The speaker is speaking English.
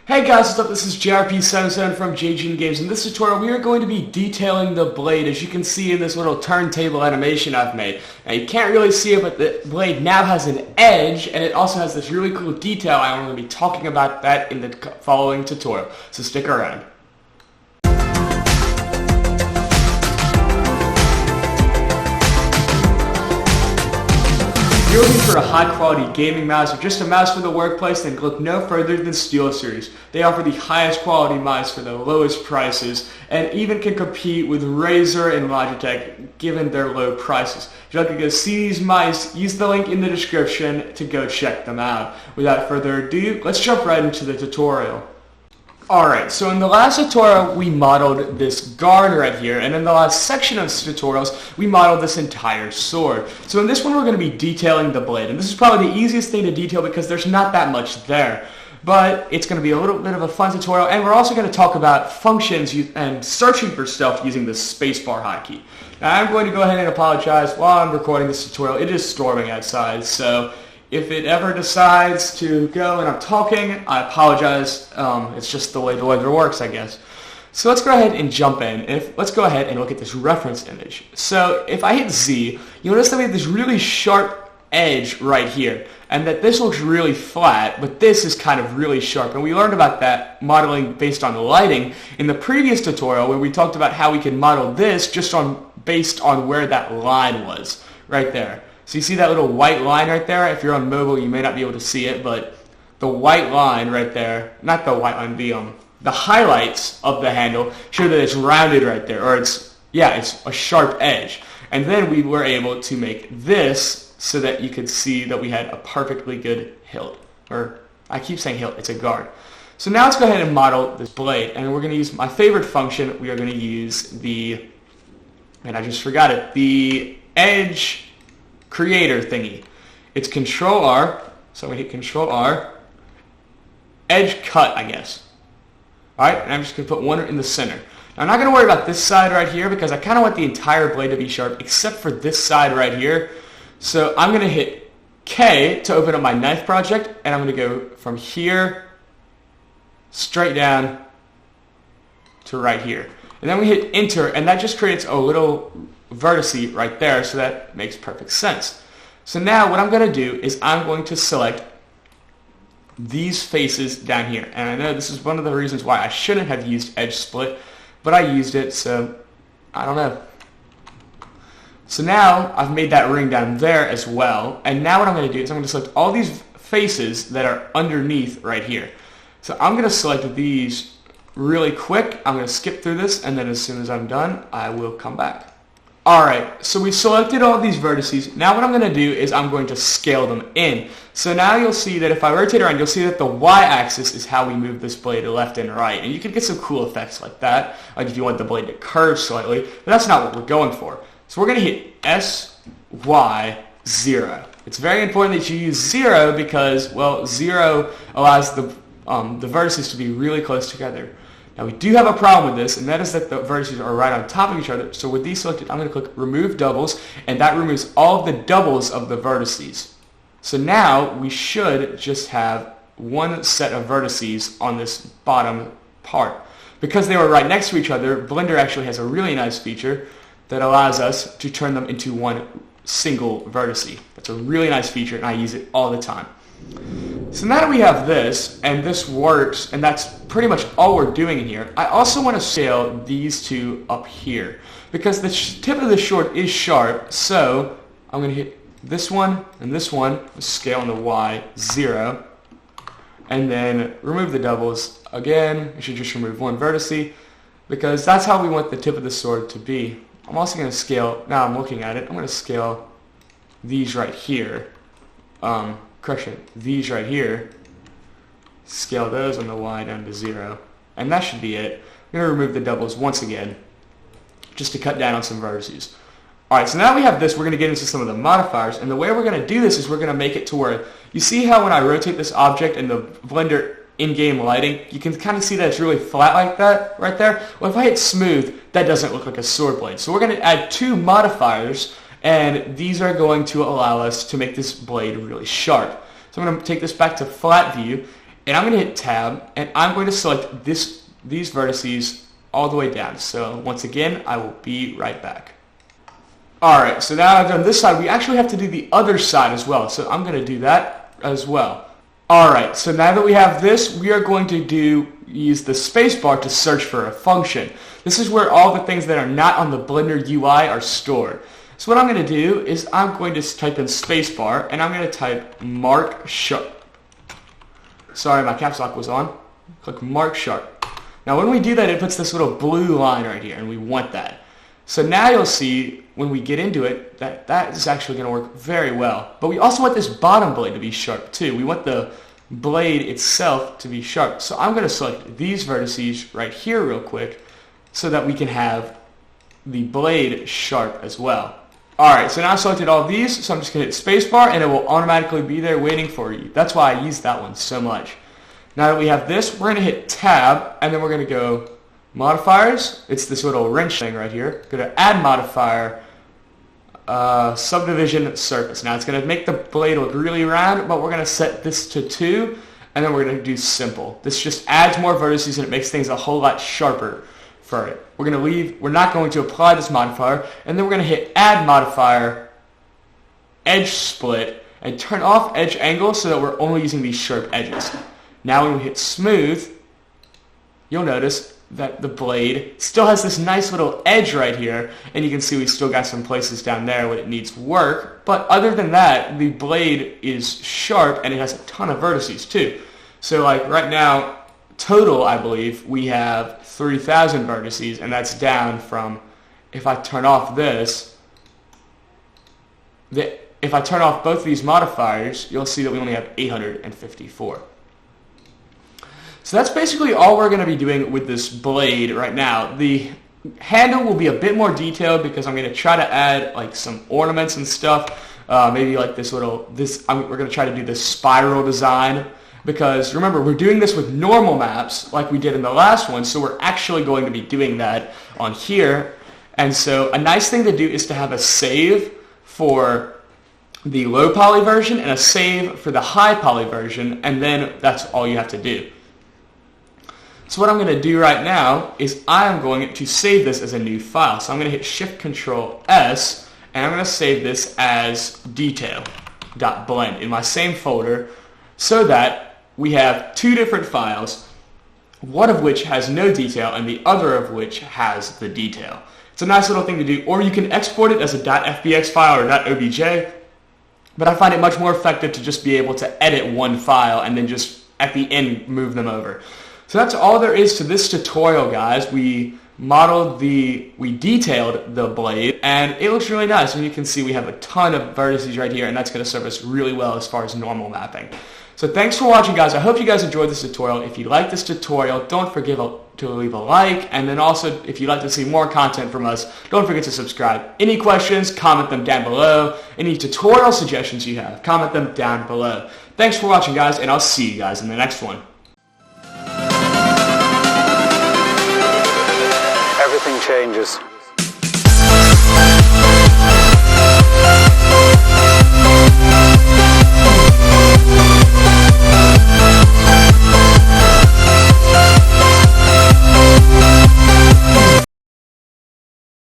Hey guys, what's up? This is JRP77 from JG Games. In this tutorial, we are going to be detailing the blade, as you can see in this little turntable animation I've made. Now, you can't really see it, but the blade now has an edge, and it also has this really cool detail. I'm going to be talking about that in the following tutorial, so stick around. If you're looking for a high-quality gaming mouse or just a mouse for the workplace, then look no further than SteelSeries. They offer the highest quality mice for the lowest prices and even can compete with Razer and Logitech given their low prices. If you'd like to go see these mice, use the link in the description to go check them out. Without further ado, let's jump right into the tutorial. Alright, so in the last tutorial we modeled this guard right here, and in the last section of this tutorials we modeled this entire sword. So in this one we're going to be detailing the blade, and this is probably the easiest thing to detail because there's not that much there. But it's going to be a little bit of a fun tutorial, and we're also going to talk about functions and searching for stuff using the spacebar hotkey. Now I'm going to go ahead and apologize while I'm recording this tutorial. It is storming outside, so if it ever decides to go and I'm talking, I apologize. It's just the way the weather works, I guess. So let's go ahead and jump in. Let's go ahead and look at this reference image. So if I hit Z, you'll notice that we have this really sharp edge right here, and that this looks really flat, but this is kind of really sharp. And we learned about that modeling based on the lighting in the previous tutorial, where we talked about how we can model this just based on where that line was, right there. So you see that little white line right there? If you're on mobile, you may not be able to see it, but the white line right there, not the white line, the highlights of the handle show that it's rounded right there, or it's a sharp edge. And then we were able to make this so that you could see that we had a perfectly good hilt. Or, I keep saying hilt, it's a guard. So now let's go ahead and model this blade, and we're going to use my favorite function. We are going to use the edge creator thingy. It's Control R, so I'm going to hit Control R, edge cut, I guess. Alright, and I'm just going to put one in the center. Now I'm not going to worry about this side right here because I kind of want the entire blade to be sharp except for this side right here. So I'm going to hit K to open up my knife project, and I'm going to go from here straight down to right here. And then we hit enter, and that just creates a little vertice right there, so that makes perfect sense. So now what I'm going to do is I'm going to select these faces down here. And I know this is one of the reasons why I shouldn't have used edge split, but I used it, so I don't know. So now I've made that ring down there as well, and now what I'm going to do is I'm going to select all these faces that are underneath right here. So I'm going to select these really quick. I'm going to skip through this, and then as soon as I'm done, I will come back. Alright, so we selected all these vertices. Now what I'm going to do is I'm going to scale them in. So now you'll see that if I rotate around, you'll see that the Y-axis is how we move this blade left and right. And you can get some cool effects like that, like if you want the blade to curve slightly, but that's not what we're going for. So we're going to hit S, Y, 0. It's very important that you use 0 because, well, 0 allows the vertices to be really close together. Now we do have a problem with this, and that is that the vertices are right on top of each other. So with these selected, I'm going to click Remove Doubles, and that removes all of the doubles of the vertices. So now we should just have one set of vertices on this bottom part. Because they were right next to each other, Blender actually has a really nice feature that allows us to turn them into one single vertice. That's a really nice feature, and I use it all the time. So now that we have this, and this works, and that's pretty much all we're doing in here, I also want to scale these two up here. Because the tip of the sword is sharp, so I'm going to hit this one and this one, scale on the Y, 0, and then remove the doubles. Again, I should just remove one vertice, because that's how we want the tip of the sword to be. I'm also going to scale, now I'm looking at it, I'm going to scale these right here. These right here, scale those on the Y down to 0, and that should be it. I'm going to remove the doubles once again, just to cut down on some vertices. Alright, so now we have this, we're going to get into some of the modifiers, and the way we're going to do this is we're going to make it to where, you see how when I rotate this object in the Blender in-game lighting, you can kind of see that it's really flat like that, right there? Well, if I hit smooth, that doesn't look like a sword blade. So we're going to add two modifiers, and these are going to allow us to make this blade really sharp. So I'm going to take this back to flat view, And I'm going to hit tab, and I'm going to select these vertices all the way down. So once again, I will be right back. Alright, so now I've done this side. We actually have to do the other side as well. So I'm going to do that as well. Alright, so now that we have this, we are going to use the spacebar to search for a function. This is where all the things that are not on the Blender UI are stored. So what I'm going to do is I'm going to type in spacebar, and I'm going to type mark sharp. Sorry, my caps lock was on. Click mark sharp. Now when we do that, it puts this little blue line right here, and we want that. So now you'll see when we get into it that is actually going to work very well. But we also want this bottom blade to be sharp too. We want the blade itself to be sharp. So I'm going to select these vertices right here real quick so that we can have the blade sharp as well. Alright, so now I've selected all these, so I'm just going to hit spacebar and it will automatically be there waiting for you. That's why I use that one so much. Now that we have this, we're going to hit tab, and then we're going to go modifiers. It's this little wrench thing right here. Go to add modifier, subdivision surface. Now it's going to make the blade look really round, but we're going to set this to 2, and then we're going to do simple. This just adds more vertices and it makes things a whole lot sharper for it. We're not going to apply this modifier, and then we're going to hit add modifier, edge split, and turn off edge angle so that we're only using these sharp edges. Now when we hit smooth, you'll notice that the blade still has this nice little edge right here, and you can see we still got some places down there where it needs work, but other than that, the blade is sharp and it has a ton of vertices too. So like right now, total I believe we have 3,000 vertices, and that's down from, if I turn off this, if I turn off both these modifiers, you'll see that we only have 854. So that's basically all we're going to be doing with this blade right now. The handle will be a bit more detailed because I'm going to try to add like some ornaments and stuff. Maybe like we're going to try to do this spiral design, because remember, we're doing this with normal maps like we did in the last one, so we're actually going to be doing that on here. And so a nice thing to do is to have a save for the low poly version and a save for the high poly version, and then that's all you have to do. So what I'm going to do right now is I'm going to save this as a new file. So I'm going to hit Shift-Control-S, and I'm going to save this as detail.blend in my same folder, so that we have two different files, one of which has no detail and the other of which has the detail. It's a nice little thing to do, or you can export it as a .fbx file or .obj, but I find it much more effective to just be able to edit one file and then just at the end move them over. So that's all there is to this tutorial, guys. We detailed the blade, and it looks really nice. And you can see we have a ton of vertices right here, and that's going to serve us really well as far as normal mapping. So thanks for watching, guys. I hope you guys enjoyed this tutorial. If you like this tutorial, don't forget to leave a like, and then also if you'd like to see more content from us, don't forget to subscribe. Any questions, comment them down below. Any tutorial suggestions you have, comment them down below. Thanks for watching, guys, and I'll see you guys in the next one. Everything changes.